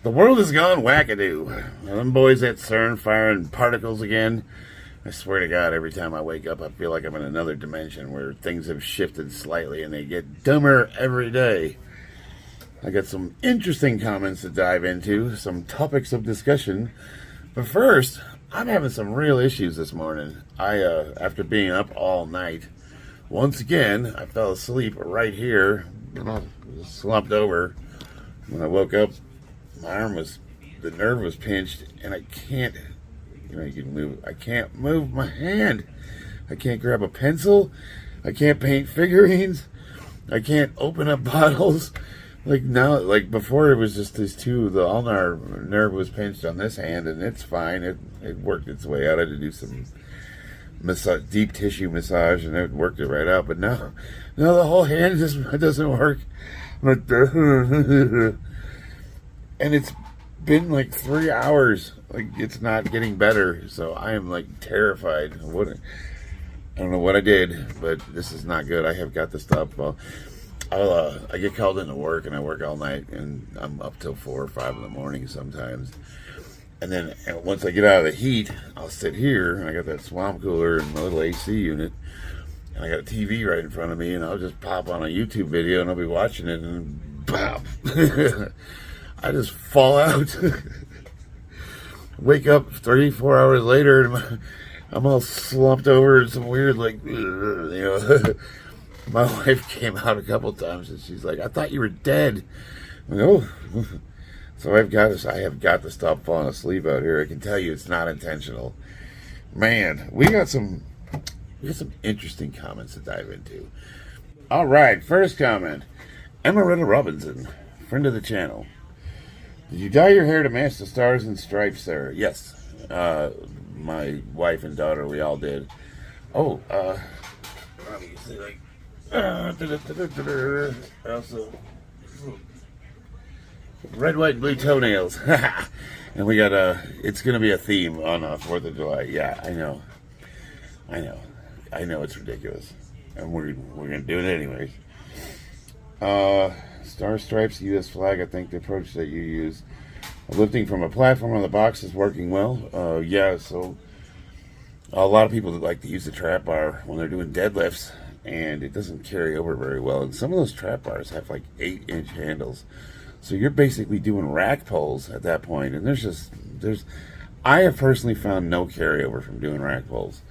The world has gone wackadoo. Them boys at CERN firing particles again. I swear to God, every time I wake up, I feel like I'm in another dimension where things have shifted slightly and they get dumber every day. I got some interesting comments to dive into, some topics of discussion. But first, I'm having some real issues this morning. After being up all night, once again, I fell asleep right here, slumped over. When I woke up, the nerve was pinched, and I can't, I can't move my hand. I can't grab a pencil. I can't paint figurines. I can't open up bottles. Like before, it was just these two. The ulnar nerve was pinched on this hand, and it's fine. It worked its way out. I had to do some deep tissue massage, and it worked it right out. But now the whole hand just doesn't work. And it's been like 3 hours. Like, it's not getting better. So I am like terrified. I don't know what I did, but this is not good. I have got to stop. Well, I get called into work, and I work all night, and I'm up till 4 or 5 in the morning sometimes. And then once I get out of the heat, I'll sit here, and I got that swamp cooler and my little AC unit, and I got a TV right in front of me, and I'll just pop on a YouTube video, and I'll be watching it, and pop. I just fall out. Wake up 3-4 hours later, and I'm all slumped over in some weird, My wife came out a couple times, and she's like, "I thought you were dead." I'm like, oh. So I have got to stop falling asleep out here. I can tell you, it's not intentional. Man, we got some interesting comments to dive into. All right, first comment, Emerita Robinson, friend of the channel. Did you dye your hair to match the stars and stripes, Sarah? Yes. My wife and daughter, we all did. Oh, obviously, also, red, white, and blue toenails. And we got it's going to be a theme on 4th of July. Yeah, I know it's ridiculous. And we're going to do it anyways. Star Stripes, U.S. flag, I think the approach that you use. Lifting from a platform on the box is working well. Yeah, so a lot of people that like to use the trap bar when they're doing deadlifts, and it doesn't carry over very well. And some of those trap bars have like 8-inch handles. So you're basically doing rack pulls at that point. And I have personally found no carryover from doing rack pulls.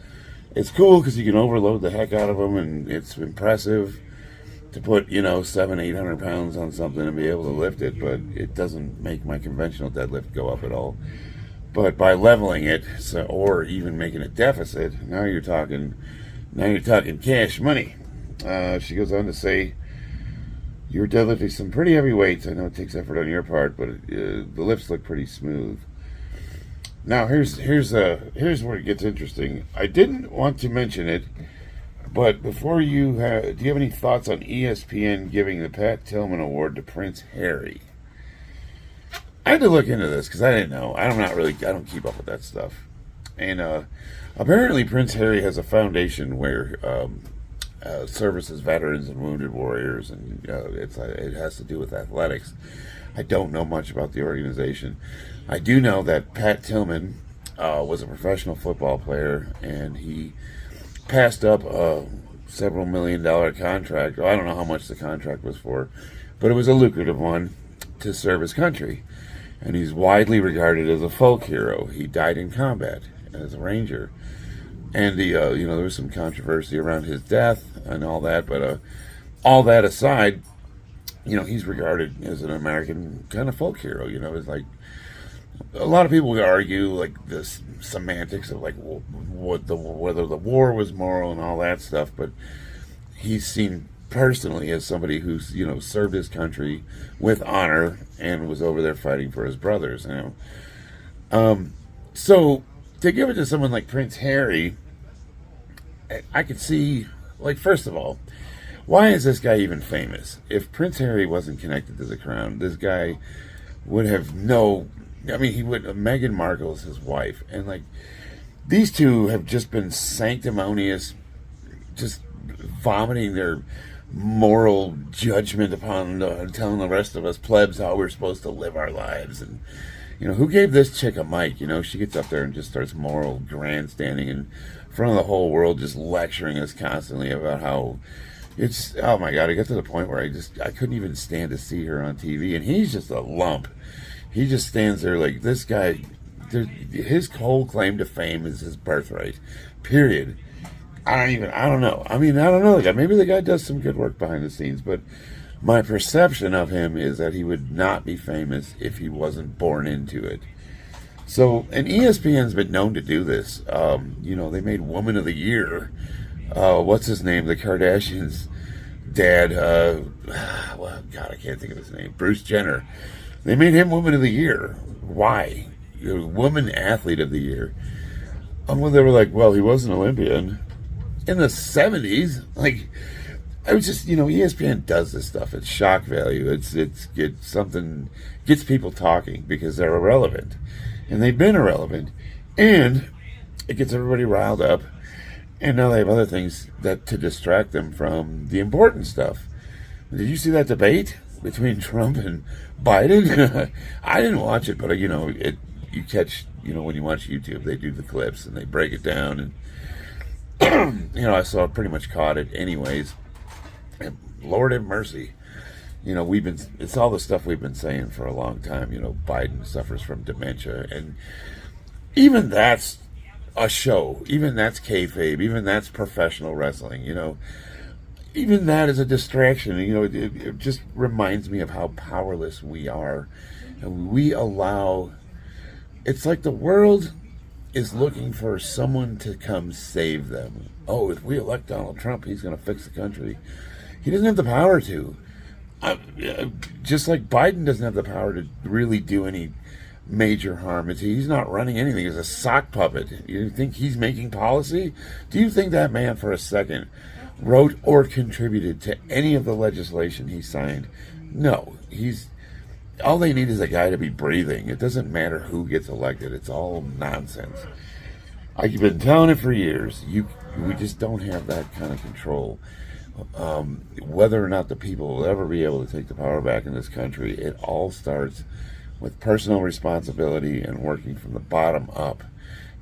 It's cool because you can overload the heck out of them, and it's impressive to put, 700-800 pounds on something and be able to lift it, but it doesn't make my conventional deadlift go up at all. But by leveling it, or even making a deficit, now you're talking cash money. She goes on to say, you're deadlifting some pretty heavy weights. I know it takes effort on your part, but the lifts look pretty smooth. Now here's where it gets interesting. I didn't want to mention it, but before do you have any thoughts on ESPN giving the Pat Tillman Award to Prince Harry? I had to look into this because I didn't know. I don't keep up with that stuff. And apparently Prince Harry has a foundation where services veterans and wounded warriors, and it has to do with athletics. I don't know much about the organization. I do know that Pat Tillman was a professional football player, and he passed up a several $1 million contract. I don't know how much the contract was for, but it was a lucrative one to serve his country. And he's widely regarded as a folk hero. He died in combat as a ranger. And there was some controversy around his death and all that, but all that aside, he's regarded as an American kind of folk hero. It's like a lot of people would argue like the semantics of like whether the war was moral and all that stuff, but he's seen personally as somebody who's served his country with honor and was over there fighting for his brothers. So to give it to someone like Prince Harry, I could see, like, first of all, why is this guy even famous? If Prince Harry wasn't connected to the crown, this guy would have Meghan Markle is his wife, and like these two have just been sanctimonious, just vomiting their moral judgment upon telling the rest of us plebs how we're supposed to live our lives. And who gave this chick a mic? She gets up there and just starts moral grandstanding in front of the whole world, just lecturing us constantly about how it's, oh my God, I got to the point where I couldn't even stand to see her on TV. And he's just a lump. He just stands there like, this guy, his whole claim to fame is his birthright, period. I don't know. I don't know the guy. Maybe the guy does some good work behind the scenes, but my perception of him is that he would not be famous if he wasn't born into it. So, and ESPN's been known to do this. They made Woman of the Year. What's his name? The Kardashians' dad. Well, God, I can't think of his name. Bruce Jenner. They made him Woman of the Year. Why? Woman Athlete of the Year. Well, they were like, well, he was an Olympian in the 70s. Like, I was just, ESPN does this stuff. It's shock value. It's something, gets people talking because they're irrelevant. And they've been irrelevant. And it gets everybody riled up. And now they have other things to distract them from the important stuff. Did you see that debate between Trump and Biden? I didn't watch it, but you catch, when you watch YouTube, they do the clips and they break it down. And I saw pretty much caught it anyways. And Lord have mercy. It's all the stuff we've been saying for a long time. Biden suffers from dementia, and even that's a show. Even that's kayfabe. Even that's professional wrestling. Even that is a distraction. It just reminds me of how powerless we are, and we allow. It's like the world is looking for someone to come save them. Oh, if we elect Donald Trump, he's going to fix the country. He doesn't have the power to. Just like Biden doesn't have the power to really do any major harm. He's not running anything. He's a sock puppet. You think he's making policy? Do you think that man for a second wrote or contributed to any of the legislation he signed? No. All they need is a guy to be breathing. It doesn't matter who gets elected. It's all nonsense. I've been telling it for years. We just don't have that kind of control. Whether or not the people will ever be able to take the power back in this country, it all starts with personal responsibility and working from the bottom up,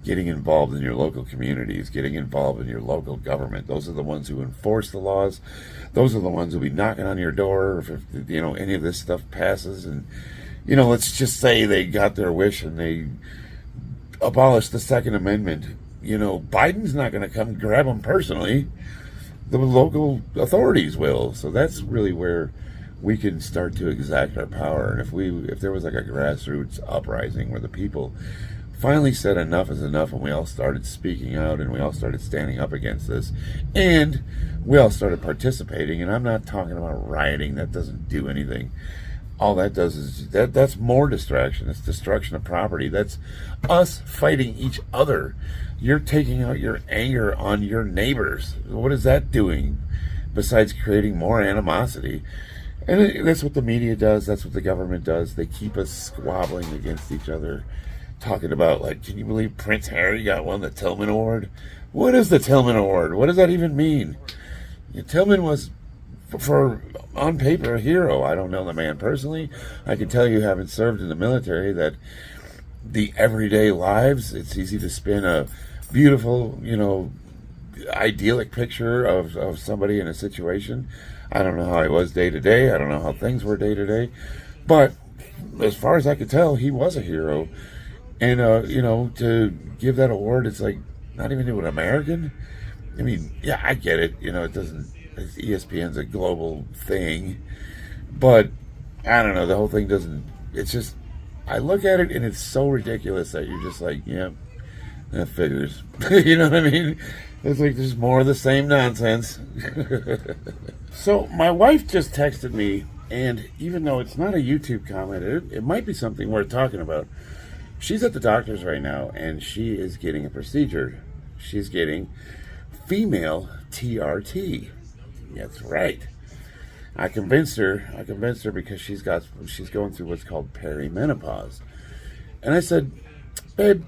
getting involved in your local communities, getting involved in your local government. Those are the ones who enforce the laws. Those are the ones who will be knocking on your door if any of this stuff passes. And let's just say they got their wish and they abolished the Second Amendment. Biden's not going to come grab them personally. The local authorities will. So that's really where we can start to exact our power. And if there was like a grassroots uprising where the people finally said enough is enough, and we all started speaking out and we all started standing up against this, and we all started participating, and I'm not talking about rioting. That doesn't do anything. All that does is that's more distraction. It's destruction of property. That's us fighting each other. You're taking out your anger on your neighbors. What is that doing besides creating more animosity? And that's what the media does. That's what the government does. They keep us squabbling against each other, talking about, like, can you believe Prince Harry won the Tillman Award? What is the Tillman Award? What does that even mean? Tillman was, for on paper, a hero. I don't know the man personally. I can tell you, having served in the military, that the everyday lives, it's easy to spin a beautiful, idyllic picture of somebody in a situation. I don't know how he was day to day. I don't know how things were day to day. But as far as I could tell, he was a hero. And, to give that award, it's like not even to an American. I mean, yeah, I get it. It doesn't, ESPN's a global thing. But, I don't know, the whole thing doesn't, it's just, I look at it and it's so ridiculous that you're just like, yeah, that figures. You know what I mean? It's like there's more of the same nonsense. So, my wife just texted me, and even though it's not a YouTube comment, it might be something worth talking about. She's at the doctor's right now, and she is getting a procedure. She's getting female TRT. That's right. I convinced her because she's going through what's called perimenopause. And I said, babe,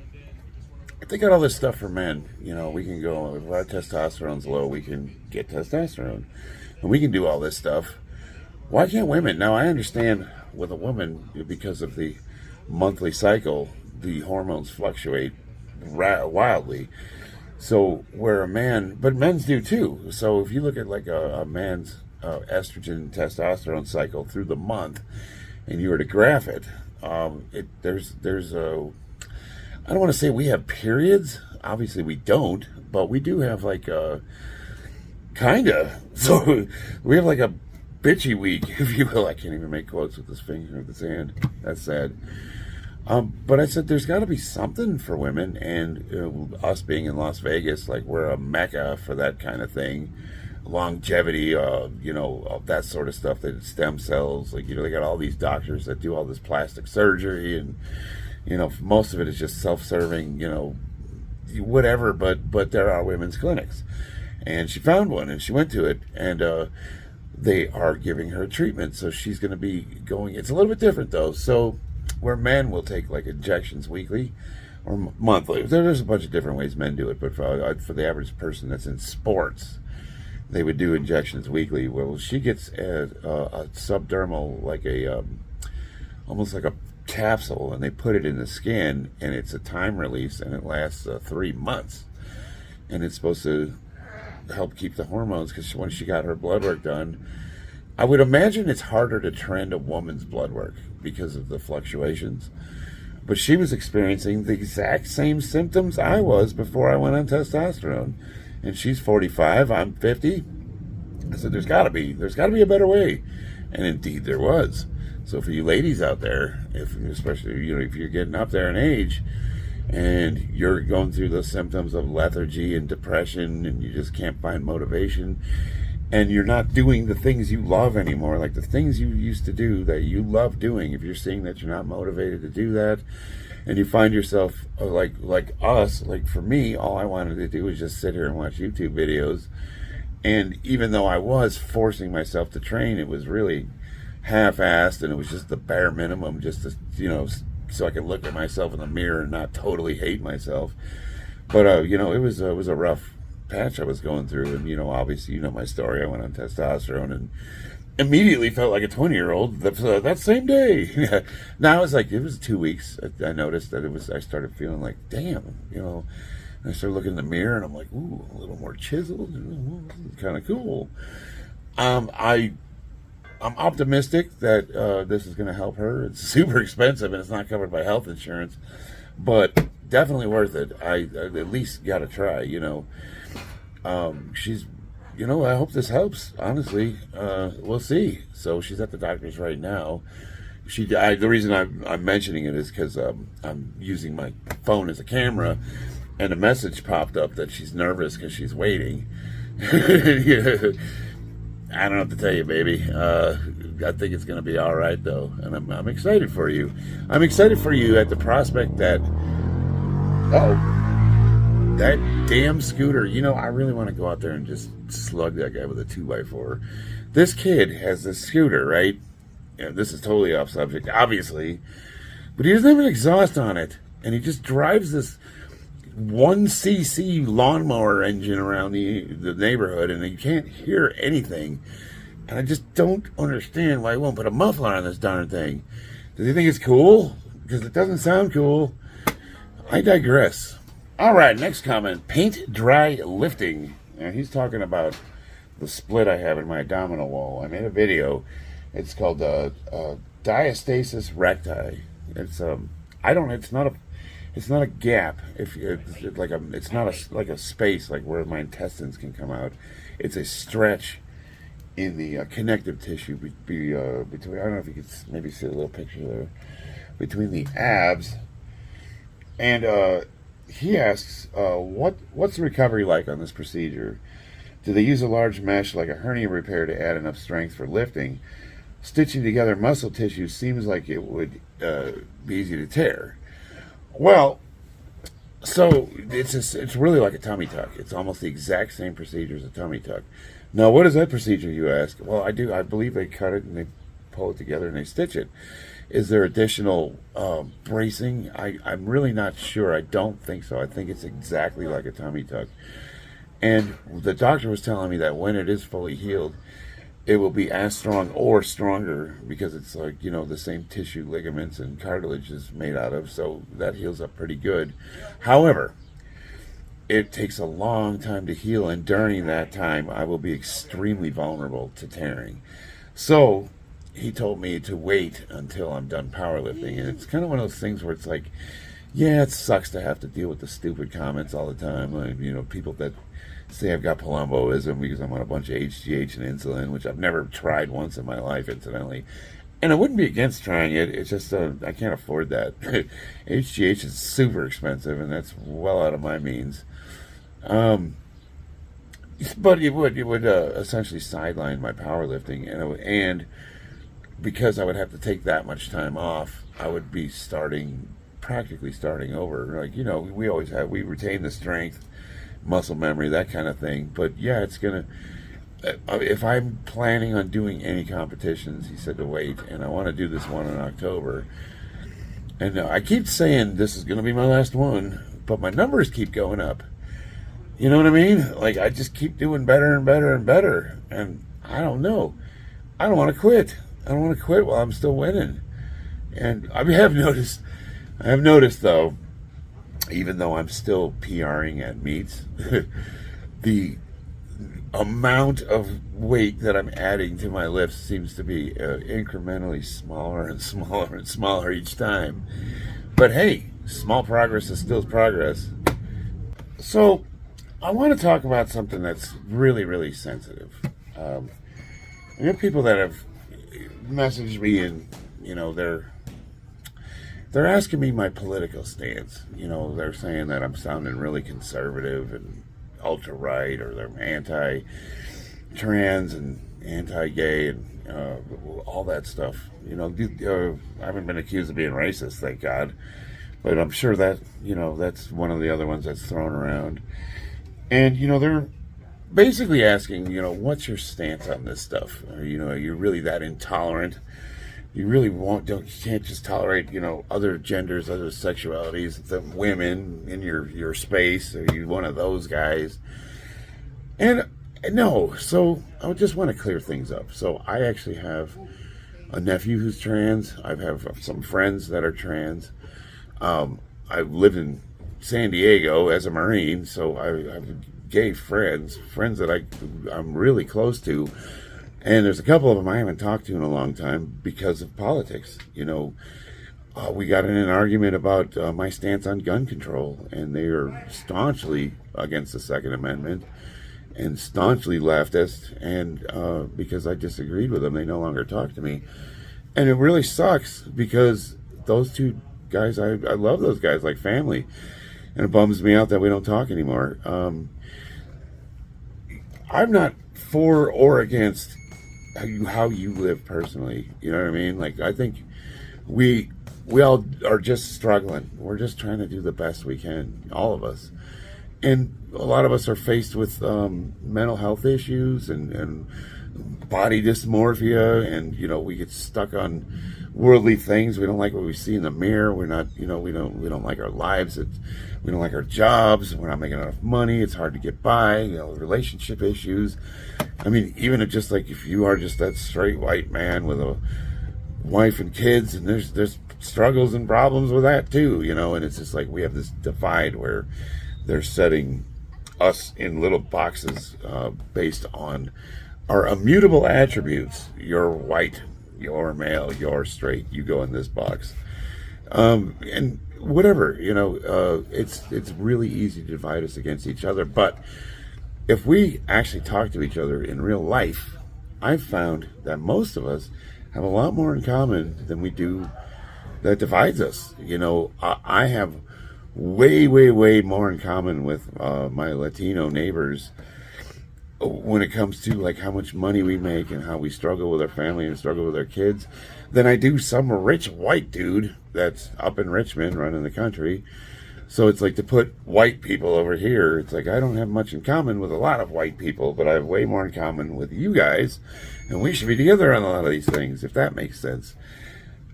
they got all this stuff for men. We can go, if our testosterone's low, we can get testosterone. and we can do all this stuff. Why can't women? Now, I understand with a woman, because of the monthly cycle, the hormones fluctuate wildly. So where a man, but men's do too. So if you look at like a man's estrogen and testosterone cycle through the month, and you were to graph it, there's a, I don't want to say we have periods. Obviously we don't, but we do have like a kinda. So we have like a bitchy week, if you will. I can't even make quotes with this finger with this hand. That's sad. But I said there's got to be something for women, and us being in Las Vegas, like we're a mecca for that kind of thing, longevity, that sort of stuff. That stem cells, like they got all these doctors that do all this plastic surgery, and most of it is just self-serving, whatever. But there are women's clinics, and she found one, and she went to it, and they are giving her treatment, so she's going to be going. It's a little bit different though, so. Where men will take like injections weekly or monthly. There's a bunch of different ways men do it, but for the average person that's in sports, they would do injections weekly. Well, she gets a subdermal, like almost like a capsule, and they put it in the skin, and it's a time release, and it lasts 3 months, and it's supposed to help keep the hormones, because when she got her blood work done, I would imagine it's harder to trend a woman's blood work because of the fluctuations. But she was experiencing the exact same symptoms I was before I went on testosterone. And she's 45, I'm 50. I said, there's got to be a better way. And indeed there was. So for you ladies out there, especially if you're getting up there in age and you're going through the symptoms of lethargy and depression, and you just can't find motivation, and you're not doing the things you love anymore, like the things you used to do that you love doing, if you're seeing that you're not motivated to do that, and you find yourself like us, like for me, all I wanted to do was just sit here and watch YouTube videos. And even though I was forcing myself to train, it was really half-assed, and it was just the bare minimum, just to, so I could look at myself in the mirror and not totally hate myself. But it was a rough patch I was going through, and obviously my story. I went on testosterone and immediately felt like a 20-year-old that same day. Now it was 2 weeks. I noticed that I started feeling like, damn, I started looking in the mirror, and I'm like, ooh, a little more chiseled, kind of cool. I'm optimistic that this is going to help her. It's super expensive, and it's not covered by health insurance, but definitely worth it. I at least got to try. She's, I hope this helps. Honestly, we'll see. So she's at the doctor's right now. The reason I'm mentioning it is because I'm using my phone as a camera, and a message popped up that she's nervous because she's waiting. I don't know what to tell you, baby. I think it's going to be all right, though, and I'm excited for you. I'm excited for you at the prospect that, that damn scooter. I really want to go out there and just slug that guy with a 2x4. This kid has this scooter, right? This is totally off subject, obviously, but he doesn't have an exhaust on it, and he just drives this 1cc lawnmower engine around the neighborhood, and you can't hear anything. And I just don't understand why he won't put a muffler on this darn thing. Does he think it's cool? Because it doesn't sound cool. I digress. All right, next comment. Paint dry lifting. Now, he's talking about the split I have in my abdominal wall. I made a video. It's called diastasis recti. It's It's not a gap. It's not like a space like where my intestines can come out. It's a stretch in the connective tissue between. I don't know if you can maybe see a little picture there, between the abs. And he asks, what's the recovery like on this procedure? Do they use a large mesh like a hernia repair to add enough strength for lifting? Stitching together muscle tissue seems like it would be easy to tear. Well, so it's really like a tummy tuck. It's almost the exact same procedure as a tummy tuck. Now, what is that procedure, you ask? Well, I believe they cut it and they pull it together and they stitch it. Is there additional bracing? I'm really not sure. I don't think so. I think it's exactly like a tummy tuck. And the doctor was telling me that when it is fully healed, it will be as strong or stronger because it's like, the same tissue, ligaments, and cartilage is made out of, so that heals up pretty good. However, it takes a long time to heal, and during that time, I will be extremely vulnerable to tearing. So, he told me to wait until I'm done powerlifting, and it's kind of one of those things where it's like, yeah, it sucks to have to deal with the stupid comments all the time. Like, people that say I've got Palumboism because I'm on a bunch of HGH and insulin, which I've never tried once in my life, incidentally. And I wouldn't be against trying it. It's just I can't afford that. HGH is super expensive, and that's well out of my means. But it would essentially sideline my powerlifting, and because I would have to take that much time off, I would be practically starting over. Like, we retain the strength, muscle memory, that kind of thing. But yeah, it's gonna. If I'm planning on doing any competitions, he said to wait, and I want to do this one in October. And I keep saying this is going to be my last one, but my numbers keep going up. You know what I mean? Like, I just keep doing better and better and better, and I don't know. I don't want to quit. I don't want to quit while I'm still winning. And I have noticed though, even though I'm still PRing at meets, the amount of weight that I'm adding to my lifts seems to be incrementally smaller and smaller and smaller each time. But hey, small progress is still progress. So I want to talk about something that's really, really sensitive. I have people that have messaged me, and they're asking me my political stance. They're saying that I'm sounding really conservative and ultra right, or they're anti-trans and anti-gay and all that stuff. I haven't been accused of being racist, thank God, but I'm sure that that's one of the other ones that's thrown around. And they're basically asking, what's your stance on this stuff? Are you really that intolerant? You really you can't just tolerate, other genders, other sexualities, the women in your space? Are you one of those guys? And no, so I just want to clear things up. So I actually have a nephew who's trans. I have some friends that are trans. I've lived in San Diego as a Marine, so I have gay friends that I'm really close to. And there's a couple of them I haven't talked to in a long time because of politics. We got in an argument about my stance on gun control, and they are staunchly against the Second Amendment and staunchly leftist. And because I disagreed with them, they no longer talk to me. And it really sucks because those two guys, I love those guys like family. And it bums me out that we don't talk anymore. I'm not for or against how you live personally. You know what I mean? Like, I think we all are just struggling. We're just trying to do the best we can, all of us. And a lot of us are faced with mental health issues and body dysmorphia, and we get stuck on worldly things. We don't like what we see in the mirror. We're not, we don't like our lives. We don't like our jobs. We're not making enough money. It's hard to get by. Relationship issues. I mean, even if you are just that straight white man with a wife and kids, and there's struggles and problems with that too, and it's just like we have this divide where they're setting us in little boxes based on our immutable attributes. You're white, you're male, you're straight, you go in this box. And whatever, it's really easy to divide us against each other. But if we actually talk to each other in real life, I've found that most of us have a lot more in common than we do that divides us. I have way, way, way more in common with my Latino neighbors when it comes to like how much money we make and how we struggle with our family and struggle with our kids than I do some rich white dude that's up in Richmond running the country. So it's like, to put white people over here, it's like I don't have much in common with a lot of white people, but I have way more in common with you guys, and we should be together on a lot of these things, if that makes sense.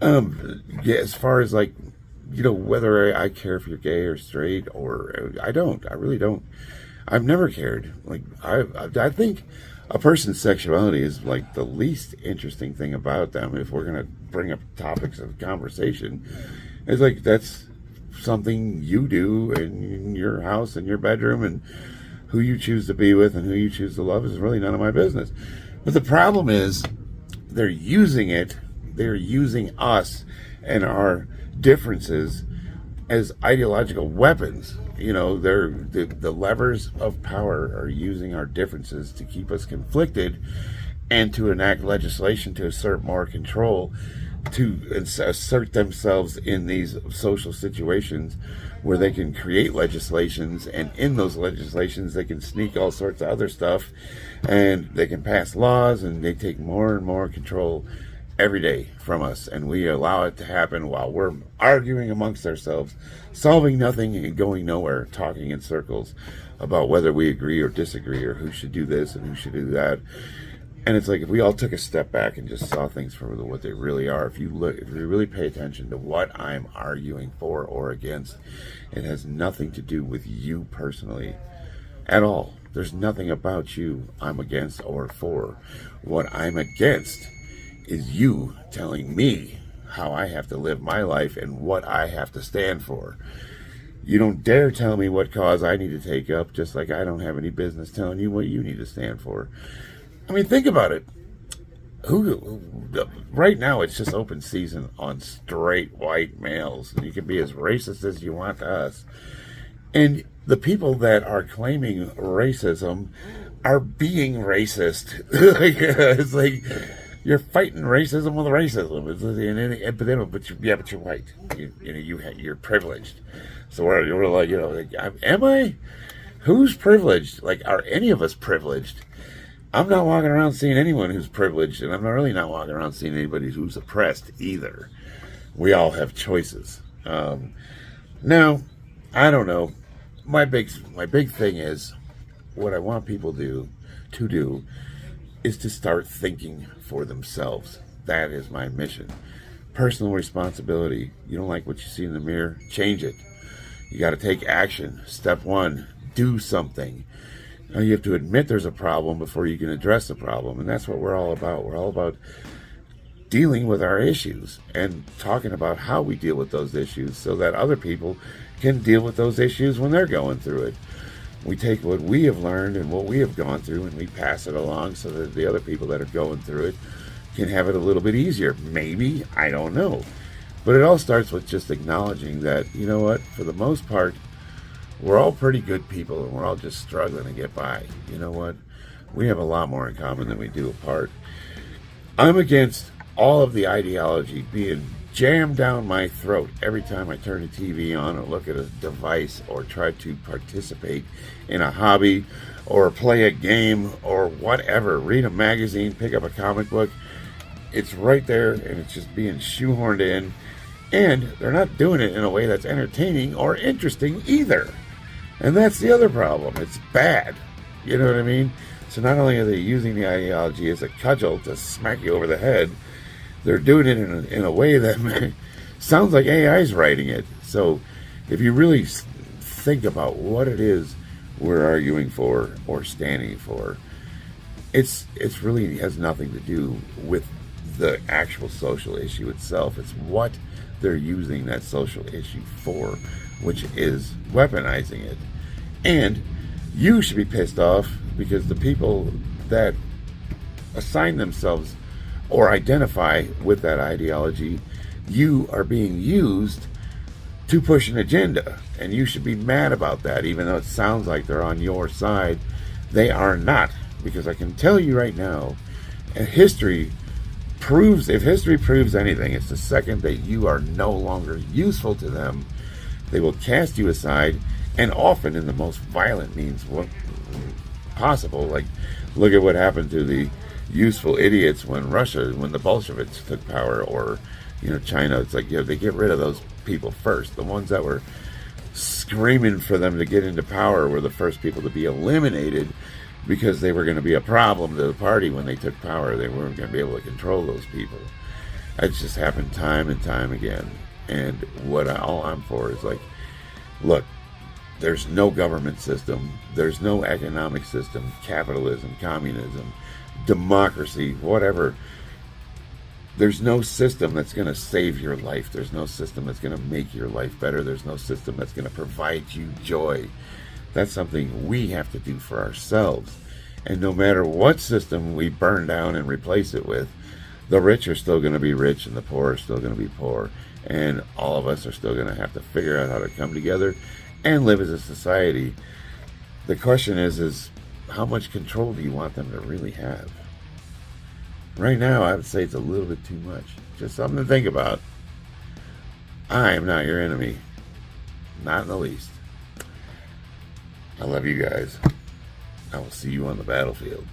Yeah, as far as like, whether I care if you're gay or straight, or I don't. I really don't. I've never cared. Like I think a person's sexuality is like the least interesting thing about them. If we're going to bring up topics of conversation, it's like that's something you do in your house, in your bedroom, and who you choose to be with and who you choose to love is really none of my business. But the problem is they're using it, they're using us and our differences as ideological weapons. You know, the levers of power are using our differences to keep us conflicted and to enact legislation to assert more control, to assert themselves in these social situations where they can create legislations, and in those legislations they can sneak all sorts of other stuff, and they can pass laws, and they take more and more control every day from us, and we allow it to happen while we're arguing amongst ourselves, solving nothing and going nowhere, talking in circles about whether we agree or disagree or who should do this and who should do that. And it's like, if we all took a step back and just saw things for what they really are, if you really pay attention to what I'm arguing for or against, it has nothing to do with you personally at all. There's nothing about you I'm against or for. What I'm against is you telling me how I have to live my life and what I have to stand for. You don't dare tell me what cause I need to take up, just like I don't have any business telling you what you need to stand for. I mean, think about it. Right now, it's just open season on straight white males. You can be as racist as you want to us. And the people that are claiming racism are being racist. It's like, you're fighting racism with racism. But you're white. You're privileged. So we're like, am I? Who's privileged? Like, are any of us privileged? I'm not walking around seeing anyone who's privileged, and I'm really not walking around seeing anybody who's oppressed either. We all have choices. Now, I don't know. My big thing is, what I want people to do is to start thinking for themselves. That is my mission. Personal responsibility. You don't like what you see in the mirror? Change it. You got to take action. Step one, do something. Now, you have to admit there's a problem before you can address the problem, and that's what we're all about. We're all about dealing with our issues and talking about how we deal with those issues so that other people can deal with those issues when they're going through it. We take what we have learned and what we have gone through and we pass it along so that the other people that are going through it can have it a little bit easier. Maybe, I don't know. But it all starts with just acknowledging that, you know what, for the most part, we're all pretty good people and we're all just struggling to get by. You know what? We have a lot more in common than we do apart. I'm against all of the ideology being jammed down my throat every time I turn the TV on or look at a device or try to participate in a hobby or play a game or whatever, read a magazine, pick up a comic book. It's right there and it's just being shoehorned in, and they're not doing it in a way that's entertaining or interesting either. And that's the other problem. It's bad. You know what I mean? So not only are they using the ideology as a cudgel to smack you over the head, they're doing it in a way that sounds like AI's writing it. So if you really think about what it is we're arguing for or standing for, it's really has nothing to do with the actual social issue itself. It's what they're using that social issue for, which is weaponizing it. And you should be pissed off because the people that assign themselves or identify with that ideology, you are being used to push an agenda. And you should be mad about that, even though it sounds like they're on your side. They are not. Because I can tell you right now, if history proves anything, it's the second that you are no longer useful to them, they will cast you aside, and often in the most violent means possible. Like, look at what happened to the useful idiots when the Bolsheviks took power, or China. It's like, they get rid of those people first. The ones that were screaming for them to get into power were the first people to be eliminated because they were going to be a problem to the party when they took power. They weren't going to be able to control those people. It's just happened time and time again. And all I'm for is like, look, There's no government system. There's no economic system. Capitalism, communism, democracy, whatever. There's no system that's going to save your life. There's no system that's going to make your life better. There's no system that's going to provide you joy. That's something we have to do for ourselves. And no matter what system we burn down and replace it with, the rich are still going to be rich and the poor are still going to be poor. And all of us are still going to have to figure out how to come together and live as a society. The question is how much control do you want them to really have? Right now, I would say it's a little bit too much. Just something to think about. I am not your enemy. Not in the least. I love you guys. I will see you on the battlefield.